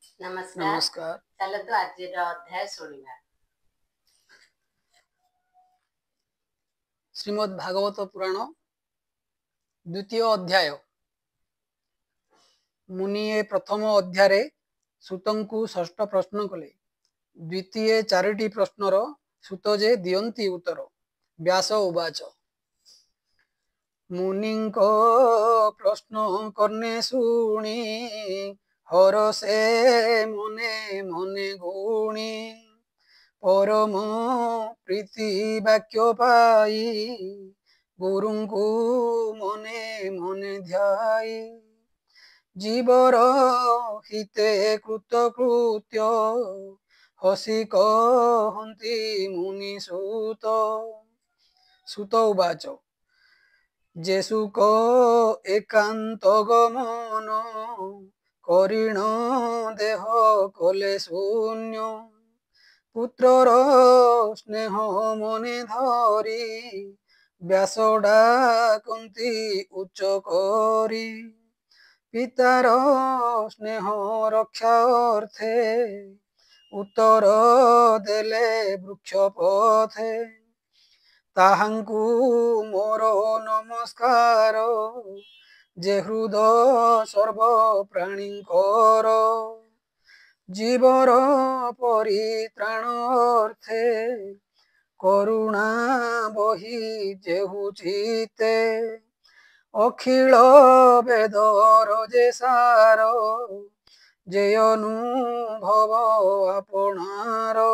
नमस्कार। नमस्कार। चलतु आज अध्याय शुणा। श्रीमद् भागवत पुराण द्वितीय अध्याय। मुनिए प्रथम अध्याय सूतंकु षष्ठ प्रश्न कले। द्वितीय चारिटी प्रश्नर सूत जे दियंती उत्तर। व्यास उवाच। मुनिंको प्रश्न कर्णे शुणी हरसे मने मने गुणी परम प्रीति वाक्य पाई गुरुंकु मने मने ध्याई जीवर हिते कृतकृत्य हसी कहन्ति मुनि सूत। सूत उवाच। जेसुक एकांत गमन करिण देह कले शून्य पुत्रर स्नेह मने धरी व्यास डाकन्ति उच्च करी पितार स्नेह रक्षा अर्थे उत्तर देले वृक्ष पथे ताहांकु मोर नमस्कार जे हृद सर्व प्राणींकर जीवर परित्राण अर्थे करुणा बही जेहु चिते अखिल वेदर जे सार जे अनुभव आपणार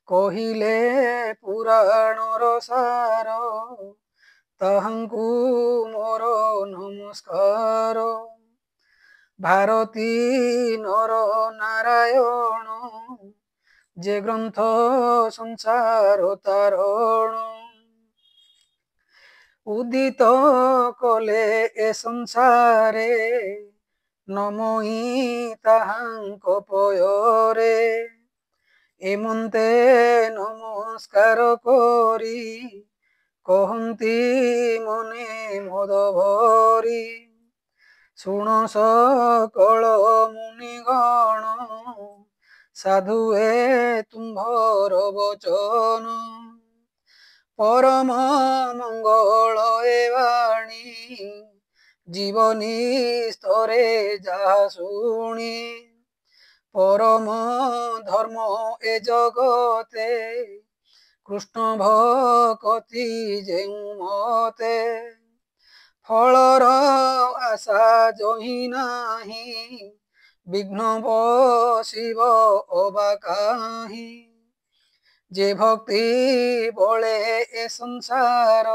कहिले पुराणर सार ताहांकु मोर नमस्कार भारती नर नारायण जे ग्रंथ संसार तारण उदित कले ए संसारे नमोई ताहांक पୟରେ एमंते नमस्कार करी कहन्ति मने मद भरी शुण सकल मुनिगण साधुए तुम्भर वचन परम मंगल ए वाणी जीवनी स्तरे जा शुणी परम धर्म ए जगते कृष्ण भक्ति जेउ मते फलर आशा जहि नाही विघ्न बसिब अबा काहि जे भक्ति बले ए संसार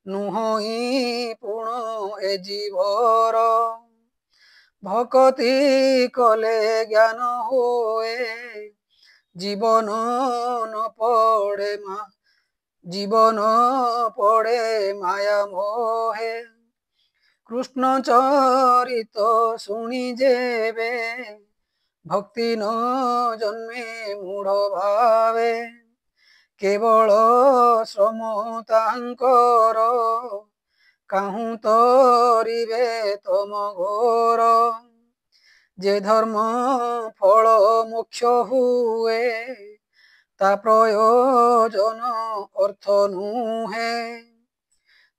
नुहई पुण ए जीवर भक्ति कले ज्ञान होए जीवन न पड़े जीवन पड़े माया मोहे कृष्ण चरित शुणी जेबे भक्ति न जन्मे मूढ़ भावे केवल श्रम तांकर काहू तरिबे तम घोर जे धर्म फल मोक्ष हुए ता प्रयोजन अर्थ नुहे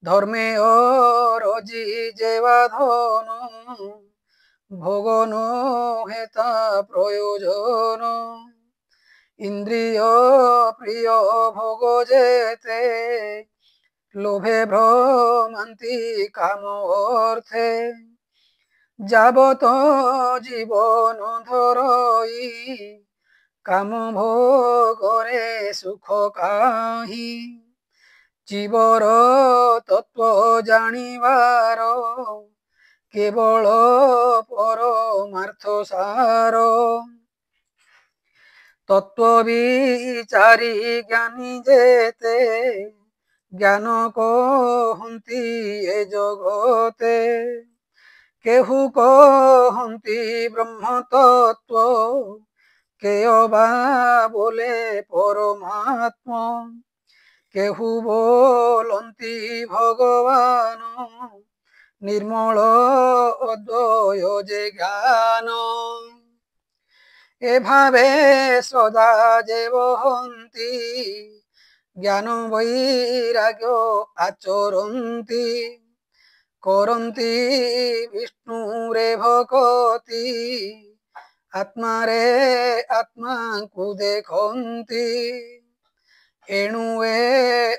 धर्मे अरजी जेवा धन भोगन हेता प्रयोजन इंद्रिय प्रिय भोग जेते लोभे भ्रमंती काम अर्थे जाबत जीवन धरई काम भोगरे सुख काहि जीवर तत्व जानिबार केवल परमार्थ सार तत्व विचारी ज्ञानी जेते ज्ञान कहन्ति ए जगते केहू कहन्ति ब्रह्म तत्व केयबा बोले परमात्मा केहू बोलन्ति भगवान ନିର୍ମଳ ଅଦ୍ବୟ ଯେ ଜ୍ଞାନ এভাবে সদা যে বহন্তি জ্ঞান বৈরাগ্য আচরন্তি করন্তি বিষ্ণুরে ভকতি আত্মারে আত্মাଙ୍କୁ দেখন্তি ଏଣୁ ଏ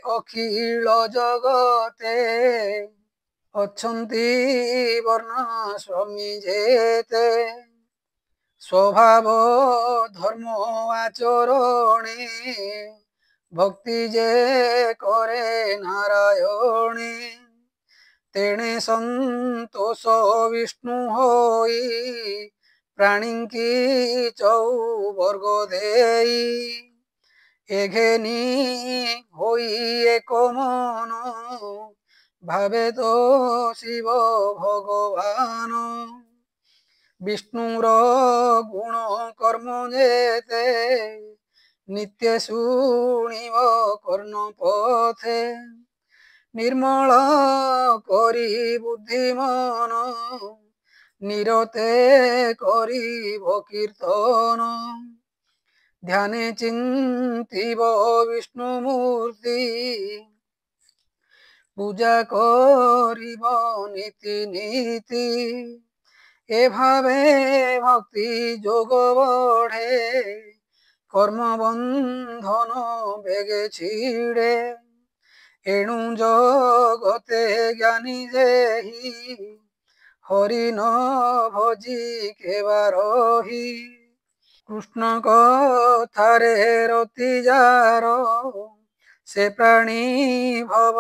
ଅଖିଳ ଜଗତେ ଅଛନ୍ତି ବର୍ଣ୍ଣାଶ୍ରମୀ ଯେତେ ସ୍ୱଭାବ ଧର୍ମ ଆଚରଣେ ଭକ୍ତି ଯେ କରେ ନାରାୟଣେ ତେଣେ ସନ୍ତୋଷ ବିଷ୍ଣୁ ହୋଇ ପ୍ରାଣୀଙ୍କି ଚଉବର୍ଗ ଦେଇ এঘেনি হই এক মন ভাবে তো শিব ভগবান বিষ্ণুর গুণ কর্ম যেতে নিত্য শুনিব কর্ণ পথে নির্মল করি বুদ্ধি মন নিরতে করিব কীর্তন ধ্যানে চিন্তিব বিষ্ণু মূর্তি পূজা করিব নীতি নীতি এভাবে ভক্তি যোগ বঢ়ে কর্মবন্ধন বেগে ছিড়ে এণু জগতে জ্ঞানী যেহি হরি ন ভজি কেবা রহি কৃষ্ণ কথারে রতি যার সে প্রাণী ভব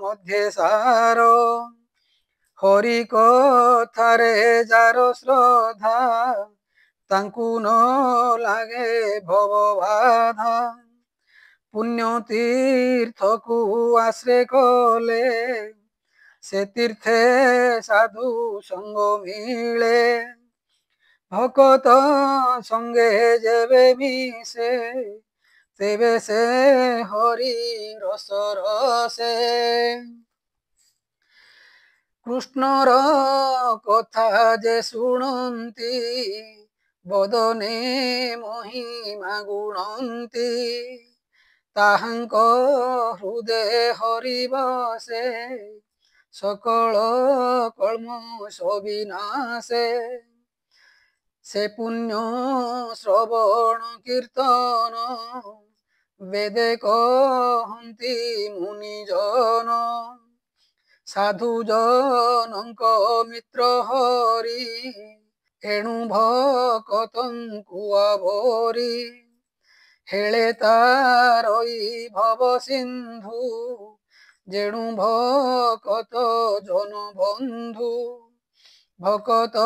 মধ্যে সার হরি কথারে যার শ্রদ্ধা তাଙ୍କୁ ନ ଲାଗେ ভব বাধা পুণ্য তীর্থକୁ আশ্রে কলে সে তীর্থে সাধু সঙ্গ মিলে ভকত সঙ্গে যেবে মিশে তেবে সে হরি রস রসে কৃষ্ণর কথা যে শুণন্তি বদনে মহিমা গুণন্তি তাহাଙ୍କ হৃদে হরি বসে সকল কলমষ বিনাশে সে পুণ্য শ্রবণ কীর্তন বেদে কহନ୍ତି মুনিজন সাধু জনଙ୍କ মিত্র হরি এণୁ ভকতଙ୍କୁ আবরি হেଳେ তারই ভব সিন্ধু যেণু ভকত জন বন্ধু ভকত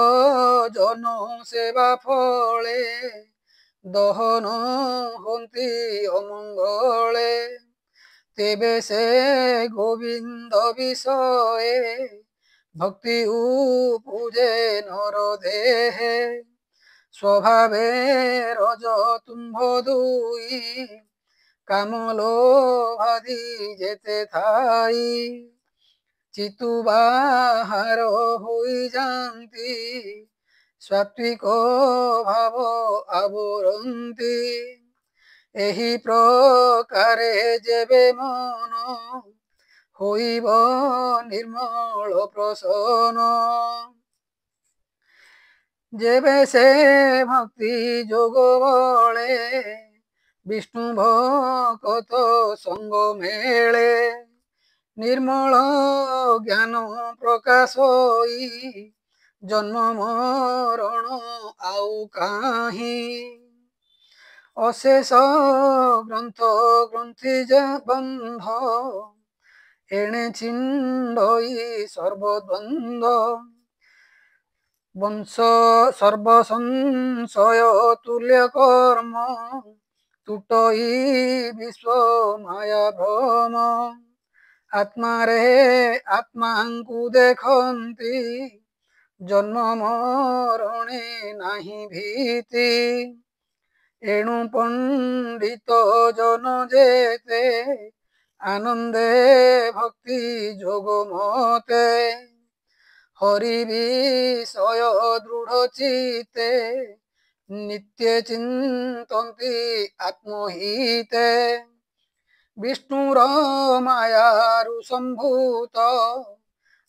জন সেবা ফলে দহন হন্তি অমঙ্গলে তেবে সে গোবিন্দ বিষয়ে ভক্তি উপজে নর দেহে স্বভাবে রজ তুম্ভ দুই কামলোভাদি যেতে থাই চিতু বাহার হই যাନ୍ତି সাত্বিক ভাব আবরন্তি ଏହି ପ୍ରକାରେ ଯେବେ ମନ ହୋଇବ ନିର୍ମଳ ପ୍ରସନ୍ନ ଯେବେ ସେ ଭକ୍ତି ଯୋଗ ବଳେ ବିଷ୍ଣୁ ଭକତ ସଙ୍ଗ ମେଳେ ନିର୍ମଳ ଜ୍ଞାନ ପ୍ରକାଶ ହୋଇ ଜନ୍ମ ମରଣ ଆଉ କାହିଁ অশেষ গ্রন্থ গ্রন্থি যে বন্ধ এণে ছিন্ডই সর্বদ্বন্দ্ব বংশ সর্বসংশয় তুল্য কর্ম তুটই বিশ্ব মায়া ভ্রম আত্মারে আত্মাଙ୍କୁ দেখନ୍ତି জন্ম মরণে নাহি ভীতি এণু পণ্ডিত জন যেতে আনন্দে ভক্তি যোগ মতে हरि विषय दृढ़ चिते नित्य चिंतन्ति आत्महिते विष्णुर मायारु संभूत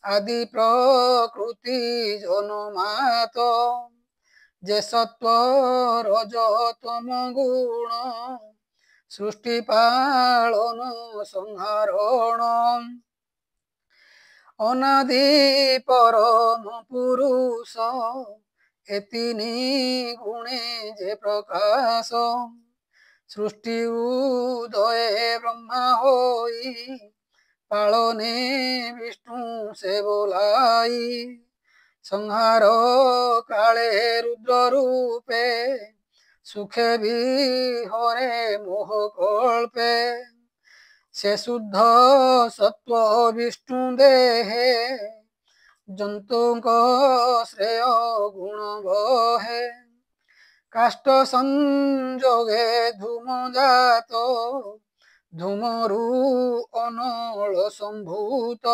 आदि प्रकृति जन्मात जे सत्व रज तम गुण सृष्टि पालन संहारण अनादि परम पुरुष एतिनी गुणे जे प्रकाश सृष्टि उदय ब्रह्मा होई पालने विष्णु से बोलाई संहार काले रुद्र रूपे सुखे भी हरे मोह कल्पे से शुद्ध सत्व विष्णु देहे जंतु श्रेय गुण बहे काष्ट संजोगे धूम जात धूमरु अनल संभूत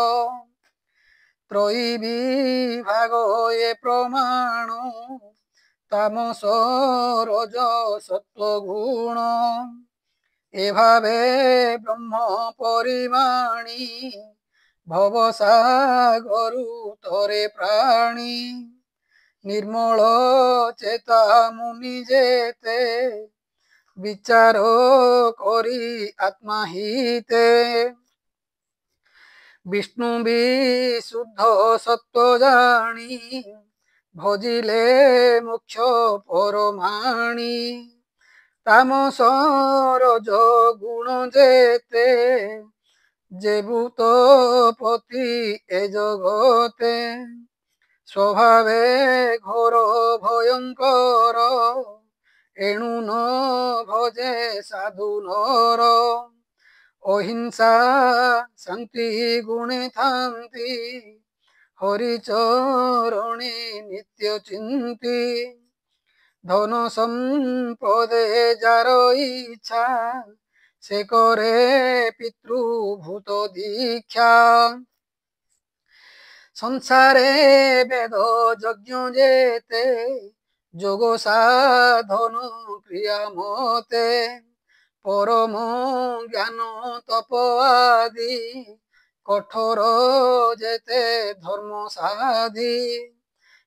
त्रयी विभाग ये प्रमाण तामस रज सत्व गुण एभावे ब्रह्म परिमाणी भवसागरु तरे प्राणी निर्मल चेता मुनि जेते विचार करी आत्मा हिते विष्णु विशुद्ध सत्व जानी भजिले मोक्ष परमाणी तामस रज गुण जेते जे भूत पति ए जगते स्वभावे घोर भयंकर एणु न भजे साधु नर अहिंसा शांति गुणे थांती हरिचरणे नित्य चिंती धन संपदे जार इच्छा से करे पितृभूत दीक्षा संसारे वेद यज्ञ जेते जोग साधन क्रिया मते परम ज्ञान तप आदि कठोर जेते धर्म साधि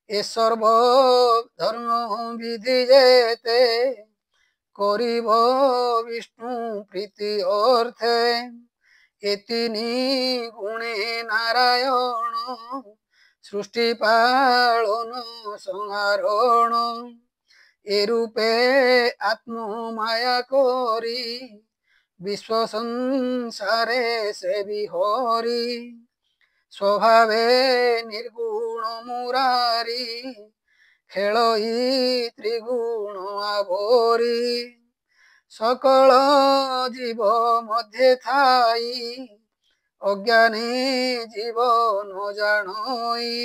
ए सर्व धर्म विधि जेते करिब विष्णु प्रीति अर्थे एतिनी गुणे नारायण सृष्टि पालन संहारण ए रूपे आत्म माया करी विश्व संसारे से विहरी स्वभावे निर्गुण मुरारी खेलई त्रिगुण आवरी सकल जीव मध्य थाई अज्ञानी जीव न जानई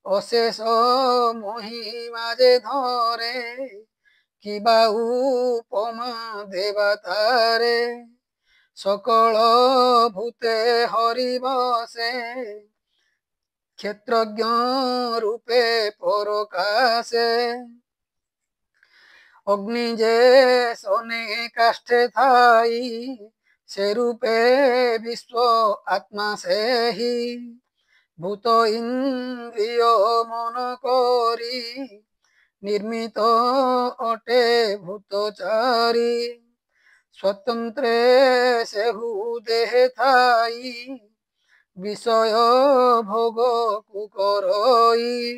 अशेष महिमा जे धरे किबा उपमा देवा तारे सकल भूते हरि बसे क्षेत्रज्ञ रूपे परकाशे अग्नि जे सोने काष्ठे थाई से रूपे विश्व आत्मा से ही भूत इंद्रिय मन करी निर्मित अटे भूतचारी स्वतंत्रे सेहु देह थाई विषय भोग कुकरई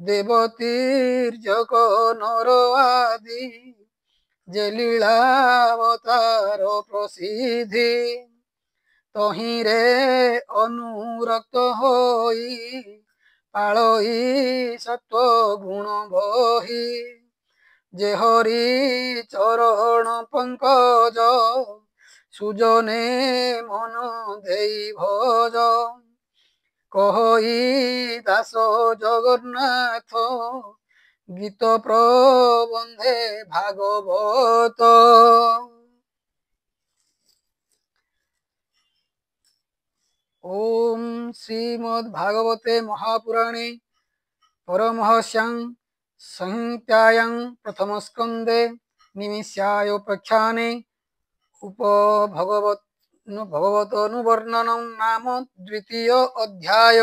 देवतीर्जक नर आदि जे लीलावतार प्रसिद्धि तहिरे अनुरक्त होई पालई सत्व गुण बही जे हरि चरण पंकज सुजने मन देई भज कहई दास जगन्नाथ गीत प्रबंधे भागवत। ओम श्रीमद्भागवते महापुराणे परमहंस्यां संहितायां प्रथमस्कन्धे निमिषायोपाख्याने भगवतनुवर्णनं नाम द्वितीय अध्याय।